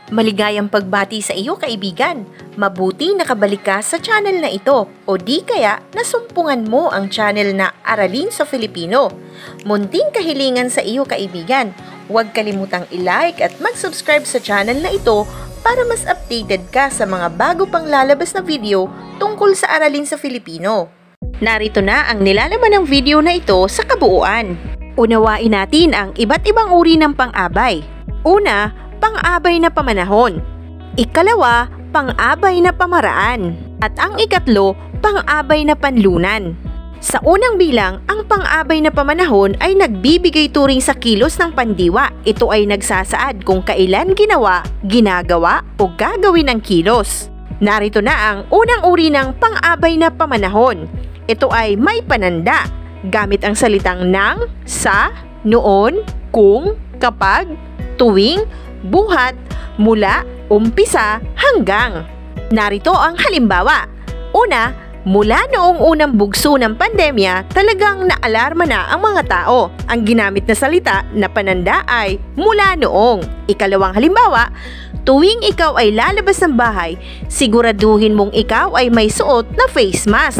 Maligayang pagbati sa iyo, kaibigan. Mabuti nakabalik ka sa channel na ito o di kaya nasumpungan mo ang channel na Aralin sa Filipino. Munting kahilingan sa iyo, kaibigan. Huwag kalimutang i-like at mag-subscribe sa channel na ito para mas updated ka sa mga bago pang lalabas na video tungkol sa Aralin sa Filipino. Narito na ang nilalaman ng video na ito sa kabuuan. Unawain natin ang iba't ibang uri ng pang-abay. Una, pang-abay na pamanahon. Ikalawa, pang-abay na pamaraan. At ang ikatlo, pang-abay na panlunan. Sa unang bilang, ang pang-abay na pamanahon ay nagbibigay turing sa kilos ng pandiwa. Ito ay nagsasaad kung kailan ginawa, ginagawa o gagawin ang kilos. Narito na ang unang uri ng pang-abay na pamanahon. Ito ay may pananda, gamit ang salitang nang, sa, noon, kung, kapag, tuwing, buhat, mula, umpisa, hanggang. Narito ang halimbawa. Una, mula noong unang bugso ng pandemya, talagang naalarma na ang mga tao. Ang ginamit na salita na pananda ay mula noong. Ikalawang halimbawa, tuwing ikaw ay lalabas ng bahay, siguraduhin mong ikaw ay may suot na face mask.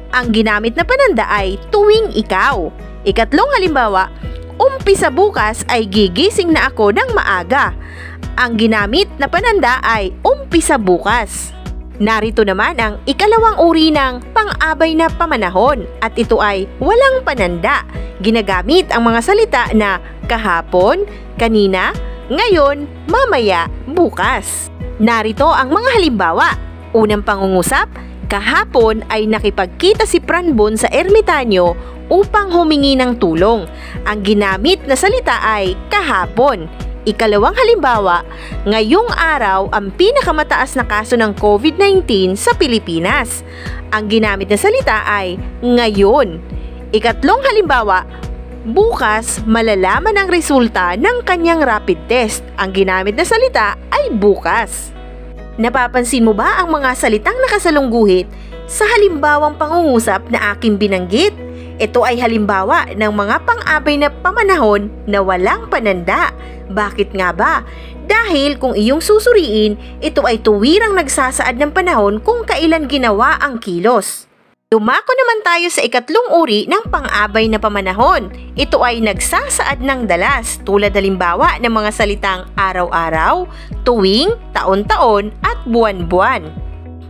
Ang ginamit na pananda ay tuwing ikaw. Ikatlong halimbawa, umpisa bukas ay gigising na ako ng maaga. Ang ginamit na pananda ay umpisa bukas. Narito naman ang ikalawang uri ng pang-abay na pamanahon at ito ay walang pananda. Ginagamit ang mga salita na kahapon, kanina, ngayon, mamaya, bukas. Narito ang mga halimbawa. Unang pangungusap, kahapon ay nakipagkita si Pranbon sa ermitanyo upang humingi ng tulong. Ang ginamit na salita ay kahapon. Ikalawang halimbawa, ngayong araw ang pinakamataas na kaso ng COVID-19 sa Pilipinas. Ang ginamit na salita ay ngayon. Ikatlong halimbawa, bukas malalaman ang resulta ng kanyang rapid test. Ang ginamit na salita ay bukas. Napapansin mo ba ang mga salitang nakasalungguhit sa halimbawang pangungusap na aking binanggit? Ito ay halimbawa ng mga pang-abay na pamanahon na walang pananda. Bakit nga ba? Dahil kung iyong susuriin, ito ay tuwirang nagsasaad ng panahon kung kailan ginawa ang kilos. Dumako naman tayo sa ikatlong uri ng pang-abay na pamanahon. Ito ay nagsasaad ng dalas, tulad halimbawa ng mga salitang araw-araw, tuwing, taon-taon at buwan-buwan.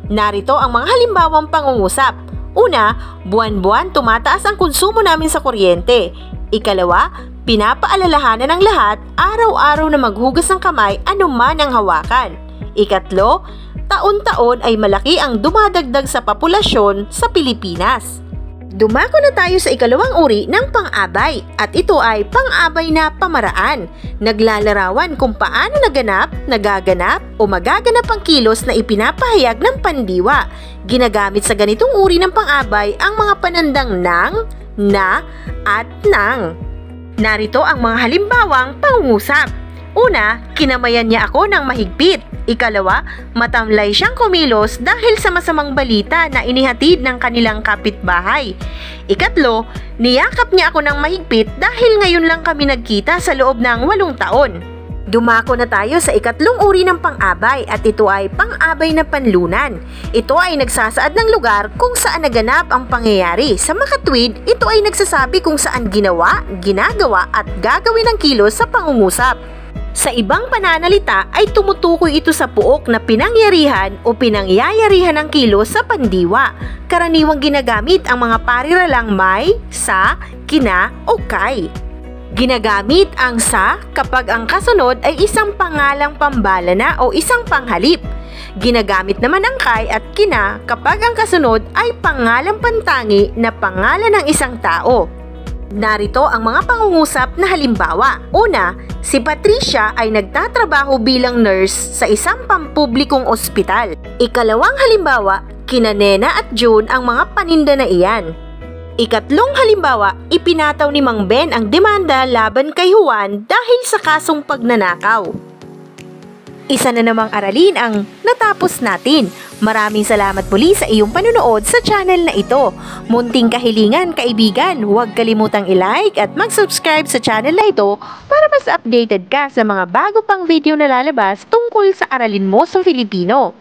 Narito ang mga halimbawang pangungusap. Una, buwan-buwan tumataas ang konsumo namin sa kuryente. Ikalawa, pinapaalalahanan ng lahat araw-araw na maghugas ng kamay anuman ang hawakan. Ikatlo, taon-taon ay malaki ang dumadagdag sa populasyon sa Pilipinas. Dumako na tayo sa ikalawang uri ng pang-abay at ito ay pang-abay na pamaraan. Naglalarawan kung paano naganap, nagaganap o magaganap ang kilos na ipinapahayag ng pandiwa. Ginagamit sa ganitong uri ng pang-abay ang mga panandang nang, na at nang. Narito ang mga halimbawang pangungusap. Una, kinamayan niya ako ng mahigpit. Ikalawa, matamlay siyang kumilos dahil sa masamang balita na inihatid ng kanilang kapitbahay. Ikatlo, niyakap niya ako ng mahigpit dahil ngayon lang kami nagkita sa loob ng 8 taon. Dumako na tayo sa ikatlong uri ng pang-abay at ito ay pang-abay na panlunan. Ito ay nagsasaad ng lugar kung saan naganap ang pangyayari. Sa makatwid, ito ay nagsasabi kung saan ginawa, ginagawa at gagawin ang kilos sa pangungusap. Sa ibang pananalita ay tumutukoy ito sa puok na pinangyarihan o pinangyayarihan ng kilos sa pandiwa. Karaniwang ginagamit ang mga pariralang may, sa, kina o kay. Ginagamit ang sa kapag ang kasunod ay isang pangalang pambalana o isang panghalip. Ginagamit naman ang kay at kina kapag ang kasunod ay pangalang pantangi na pangalan ng isang tao. Narito ang mga pangungusap na halimbawa. Una, si Patricia ay nagtatrabaho bilang nurse sa isang pampublikong ospital. Ikalawang halimbawa, kina Nena at June ang mga paninda na iyan. Ikatlong halimbawa, ipinataw ni Mang Ben ang demanda laban kay Juan dahil sa kasong pagnanakaw. Isa na namang aralin ang natapos natin. Maraming salamat muli sa iyong panunood sa channel na ito. Munting kahilingan kaibigan, huwag kalimutang i-like at mag-subscribe sa channel na ito para mas updated ka sa mga bago pang video na lalabas tungkol sa aralin mo sa Filipino.